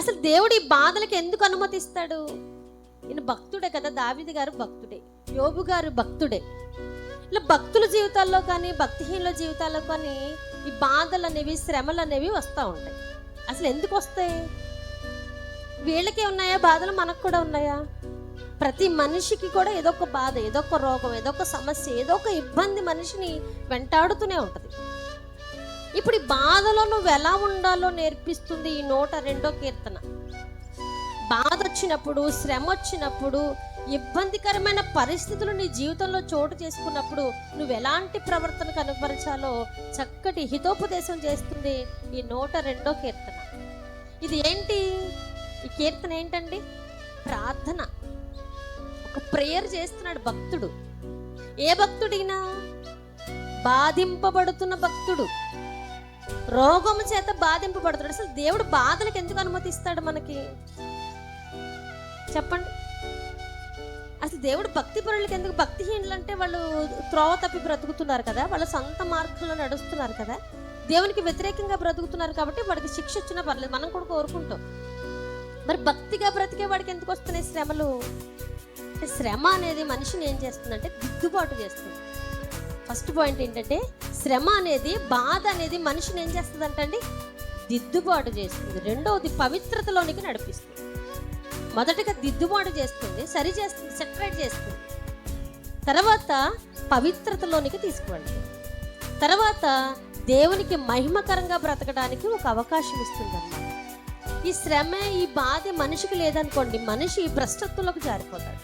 అసలు దేవుడు ఈ బాధలకు ఎందుకు అనుమతిస్తాడు? ఈయన భక్తుడే కదా, దావీదు గారు భక్తుడే, యోబు గారు భక్తుడే. ఇలా భక్తుల జీవితాల్లో కానీ భక్తిహీనుల జీవితాల్లో కానీ ఈ బాధలు అనేవి, శ్రమలు అనేవి వస్తూ ఉంటాయి. అసలు ఎందుకు వస్తాయి? వీళ్ళకే ఉన్నాయా బాధలు? మనకు కూడా ఉన్నాయా? ప్రతి మనిషికి కూడా ఏదో ఒక బాధ, ఏదో ఒక రోగం, ఏదో ఒక సమస్య, ఏదో ఒక ఇబ్బంది మనిషిని వెంటాడుతూనే ఉంటుంది. ఇప్పుడు ఈ బాధలో నువ్వు ఎలా ఉండాలో నేర్పిస్తుంది ఈ 102వ కీర్తన. బాధ వచ్చినప్పుడు, శ్రమ వచ్చినప్పుడు, ఇబ్బందికరమైన పరిస్థితులు నీ జీవితంలో చోటు చేసుకున్నప్పుడు నువ్వు ఎలాంటి ప్రవర్తన కనబరచాలో చక్కటి హితోపదేశం చేస్తుంది ఈ 102వ కీర్తన. ఇది ఏంటి? ఈ కీర్తన ఏంటండి? ప్రార్థన. ఒక ప్రేయర్ చేస్తున్నాడు భక్తుడు. ఏ భక్తుడినా? బాధింపబడుతున్న భక్తుడు, రోగం చేత బాధింపబడుతున్నాడు. అసలు దేవుడు బాధలకు ఎందుకు అనుమతిస్తాడు మనకి? చెప్పండి. అసలు దేవుడు భక్తి పరులకు ఎందుకు? భక్తిహీనులు అంటే వాళ్ళు త్రోవ తప్పి బ్రతుకుతున్నారు కదా, వాళ్ళ సొంత మార్గంలో నడుస్తున్నారు కదా, దేవునికి వ్యతిరేకంగా బ్రతుకుతున్నారు కాబట్టి వాడికి శిక్ష వచ్చినా పర్లేదు, మనం కూడా కోరుకుంటాం. మరి భక్తిగా బ్రతికే వాడికి ఎందుకు వస్తున్నాయి శ్రమలు? శ్రమ అనేది మనిషిని ఏం చేస్తుందంటే దిద్దుబాటు చేస్తుంది. ఫస్ట్ పాయింట్ ఏంటంటే శ్రమ అనేది, బాధ అనేది మనిషిని ఏం చేస్తుంది అంటండి? దిద్దుబాటు చేస్తుంది. రెండవది పవిత్రతలోనికి నడిపిస్తుంది. మొదటగా దిద్దుబాటు చేస్తుంది, సరి చేస్తుంది, సెటరేట్ చేస్తుంది. తర్వాత పవిత్రతలోనికి తీసుకువెళ్తుంది. తర్వాత దేవునికి మహిమకరంగా బ్రతకడానికి ఒక అవకాశం ఇస్తుంది అన్నమాట. ఈ శ్రమ, ఈ బాధ మనిషికి లేదనుకోండి, మనిషి భ్రష్టత్వంలోకి జారిపోతాడు.